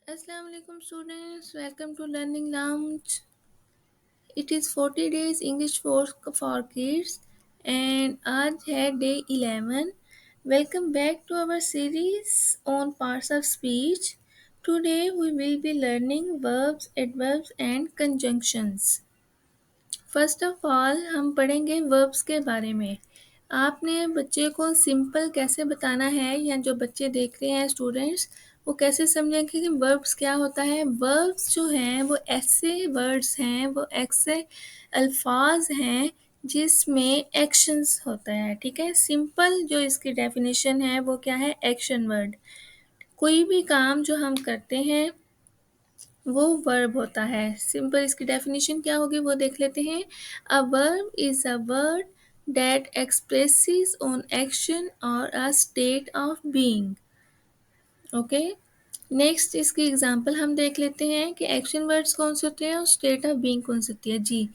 Assalamu alaikum students, welcome to Learning Lounge. It is 40 days English for kids and आज है day 11. Welcome back to our series on parts of speech. Today we will be learning verbs, adverbs and conjunctions. First of all हम पढ़ेंगे verbs के बारे में। आपने बच्चे को सिंपल कैसे बताना है या जो बच्चे देख रहे हैं स्टूडेंट्स वो कैसे समझेंगे कि वर्ब्स क्या होता है। वर्ब्स जो हैं वो ऐसे वर्ड्स हैं, वो ऐसे अल्फाज हैं जिसमें एक्शंस होता है। ठीक है, सिंपल जो इसकी डेफिनेशन है वो क्या है, एक्शन वर्ड। कोई भी काम जो हम करते हैं वो वर्ब होता है। सिंपल इसकी डेफिनेशन क्या होगी वो देख लेते हैं। A verb is a word that expresses on action और a state of being. Okay, next इसकी एग्जांपल हम देख लेते हैं कि एक्शन वर्ड्स कौन से होते हैं और स्टेट ऑफ बीइंग कौन सी होती है। जी,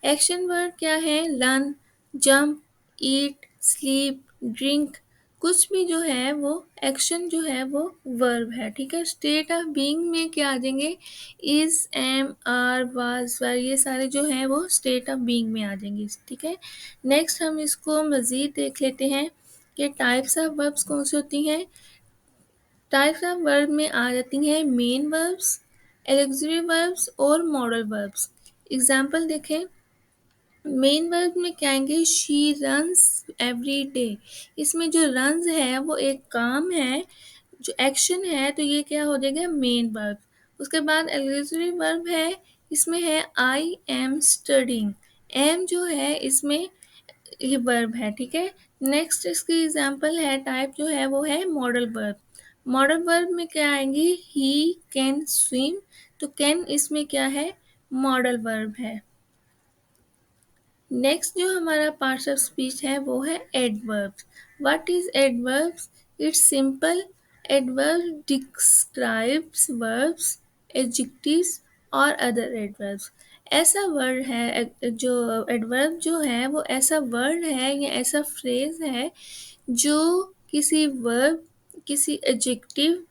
एक्शन वर्ड क्या है, रन, जंप, ईट, स्लीप, ड्रिंक, कुछ भी जो है वो एक्शन जो है वो वर्ब है। ठीक है, स्टेट ऑफ बीइंग में क्या आ जाएंगे, इज, एम, आर, वाज, वर, ये सारे जो हैं वो स्टेट ऑफ बीइंग में आ जाएंगे। ठीक है, नेक्स्ट हम इसको मज़ीद देख लेते हैं कि टाइप्स ऑफ वर्ब्स कौन सी होती हैं। टाइप्स ऑफ वर्ब में आ जाती हैं मेन वर्ब्स, ऑक्सिलरी वर्ब्स और मॉडल वर्ब्स। एग्जाम्पल देखें, मेन वर्ब में क्या आएंगे, शी रन्स एवरी डे। इसमें जो रन्स है वो एक काम है, जो एक्शन है, तो ये क्या हो जाएगा, मेन वर्ब। उसके बाद ऑक्सिलरी वर्ब है, इसमें है आई एम स्टडिंग। एम जो है इसमें ये वर्ब है। ठीक है, नेक्स्ट इसकी एग्जांपल है, टाइप जो है वो है मॉडल वर्ब। मॉडल वर्ब में क्या आएंगी, ही कैन स्विम, तो कैन इसमें क्या है, मॉडल वर्ब है। नेक्स्ट जो हमारा पार्ट्स ऑफ स्पीच है वो है adverbs. What is adverbs, it's simple, adverb describes verbs, adjectives और अदर एडवर्ब्स। ऐसा वर्ड है जो एडवर्ब जो है वो ऐसा वर्ड है या ऐसा फ्रेज है जो किसी वर्ब, किसी एडजेक्टिव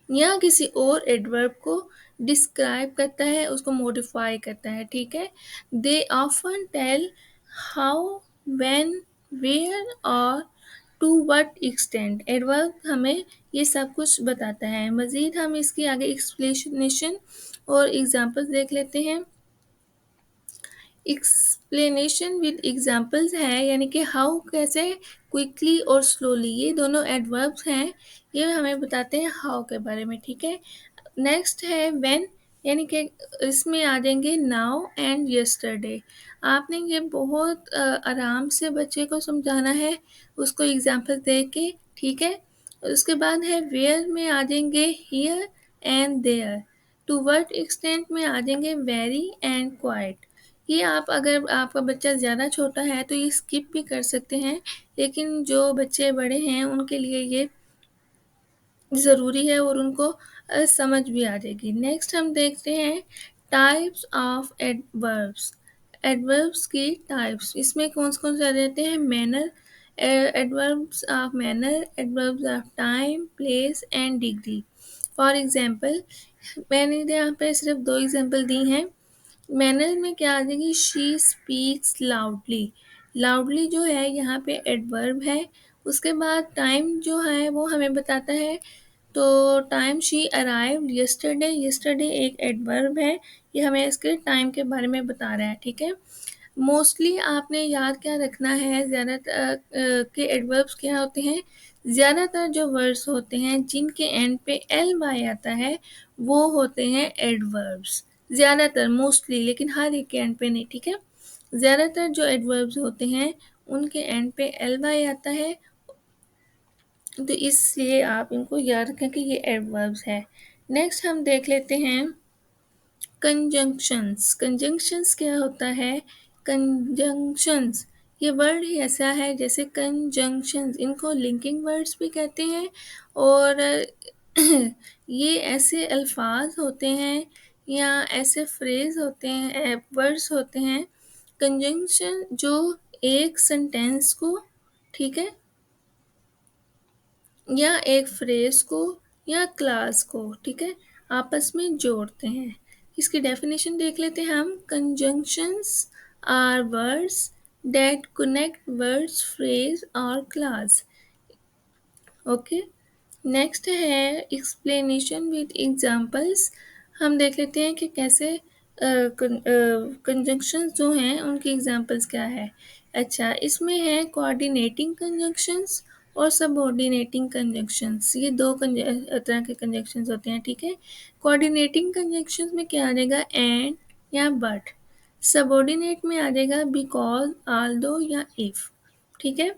या किसी और एडवर्ब को डिस्क्राइब करता है, उसको मॉडिफाई करता है। ठीक है, they often tell how, when, where और टू व्हाट एक्सटेंट। एडवर्ब हमें ये सब कुछ बताता है। मज़ीद हम इसकी आगे एक्सप्लेनेशन और एग्जांपल्स देख लेते हैं। एक्सप्लेनेशन विद एग्जांपल्स है, यानी कि हाउ कैसे, क्विकली और स्लोली, ये दोनों एडवर्ब्स हैं, ये हमें बताते हैं हाउ के बारे में। ठीक है, नेक्स्ट है व्हेन, यानी कि इसमें आ जाएंगे नाउ एंड यस्टरडे। आपने ये बहुत आराम से बच्चे को समझाना है, उसको एग्जांपल दे के। ठीक है, उसके बाद है वेयर में आ जाएंगे here and there. To what extent में आ जाएंगे वेरी एंड क्वाइट। ये आप, अगर आपका बच्चा ज़्यादा छोटा है तो ये स्किप भी कर सकते हैं, लेकिन जो बच्चे बड़े हैं उनके लिए ये ज़रूरी है और उनको समझ भी आ जाएगी। नेक्स्ट हम देखते हैं टाइप्स ऑफ एडवर्ब्स। एडवर्ब्स की टाइप्स, इसमें कौन से आ जाते हैं, manner, adverbs of manner, adverbs of time, place and degree. For example, मैंने यहाँ पे सिर्फ 2 एग्जांपल दी हैं। मैनर में क्या आ जाएगी, शी स्पीक्स लाउडली। लाउडली जो है यहाँ पे एडवर्ब है। उसके बाद टाइम जो है वो हमें बताता है, तो time she arrived yesterday, yesterday एक एडवर्ब है, ये हमें इसके टाइम के बारे में बता रहा है। ठीक है, मोस्टली आपने याद क्या रखना है, ज़्यादातर के एडवर्ब्स क्या होते हैं, ज़्यादातर जो वर्ड्स होते हैं जिनके एंड पे एल वाई आता है वो होते हैं एडवर्ब्स। ज़्यादातर, मोस्टली, लेकिन हर एक के एंड पे नहीं। ठीक है, ज़्यादातर जो एडवर्ब्स होते हैं उनके एंड पे एल वाई आता है, तो इसलिए आप इनको याद रखें कि ये एडवर्ब्स है। नेक्स्ट हम देख लेते हैं कंजंक्शंस। कंजंक्शंस क्या होता है, कंजंक्शंस ये वर्ड ही ऐसा है जैसे कंजंक्शंस, इनको लिंकिंग वर्ड्स भी कहते हैं, और ये ऐसे अल्फाज होते हैं या ऐसे फ्रेज होते हैं, वर्ड्स होते हैं, कंजंक्शन, जो एक सेंटेंस को, ठीक है, या एक फ्रेज को या क्लास को, ठीक है, आपस में जोड़ते हैं। इसकी डेफिनेशन देख लेते हैं हम। Conjunctions are words that connect words, phrase और क्लास। ओके, नेक्स्ट है एक्सप्लेनेशन विद एग्जांपल्स। हम देख लेते हैं कि कैसे कंजंक्शंस जो हैं उनकी एग्जांपल्स क्या है। अच्छा, इसमें है कोऑर्डिनेटिंग कंजंक्शंस और सबऑर्डिनेटिंग कंजंक्शंस। ये दो तरह के कंजंक्शंस होते हैं, ठीक है। कोऑर्डिनेटिंग कंजंक्शंस में क्या आ जाएगा, एंड या बट। सबऑर्डिनेट में आ जाएगा बिकॉज, आल्दो या इफ, ठीक है।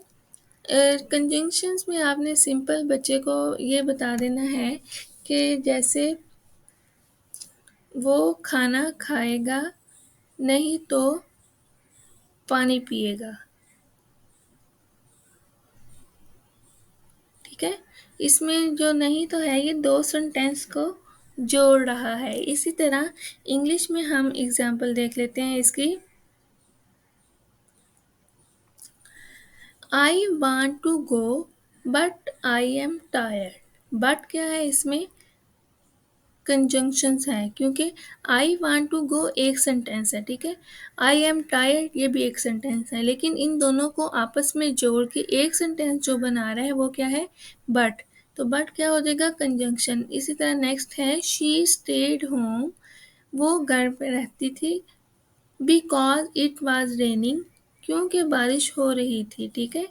कंजंक्शंस में आपने सिंपल बच्चे को ये बता देना है कि जैसे वो खाना खाएगा नहीं तो पानी पिएगा, ठीक है। इसमें जो नहीं तो है ये दो सेंटेंस को जोड़ रहा है। इसी तरह इंग्लिश में हम एग्जाम्पल देख लेते हैं इसकी। I want to go but I am tired. But क्या है इसमें, कंजंक्शंस हैं, क्योंकि आई वांट टू गो एक सेंटेंस है, ठीक है। आई एम टायर्ड ये भी एक सेंटेंस है, लेकिन इन दोनों को आपस में जोड़ के एक सेंटेंस जो बना रहा है वो क्या है, बट। तो बट क्या हो जाएगा, कंजंक्शन। इसी तरह नेक्स्ट है शी स्टेड होम, वो घर पे रहती थी, बिकॉज इट वॉज रेनिंग, क्योंकि बारिश हो रही थी, ठीक है।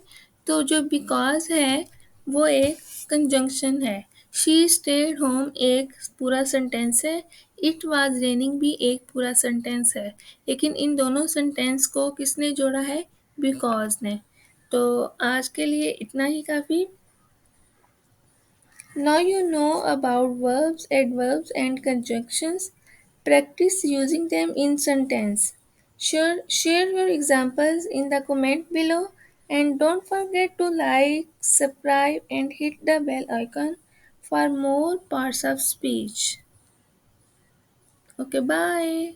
तो जो बिकॉज है वो एक कंजंक्शन है। शी स्टेड होम एक पूरा सेंटेंस है, इट वॉज रेनिंग भी एक पूरा सेंटेंस है, लेकिन इन दोनों सेंटेंस को किसने जोड़ा है, बिकॉज ने। तो आज के लिए इतना ही काफ़ी। Now you know about verbs, adverbs, and conjunctions. Practice using them in sentence. Share your examples in the comment below, and don't forget to like, subscribe, and hit the bell icon for more parts of speech. Okay, bye.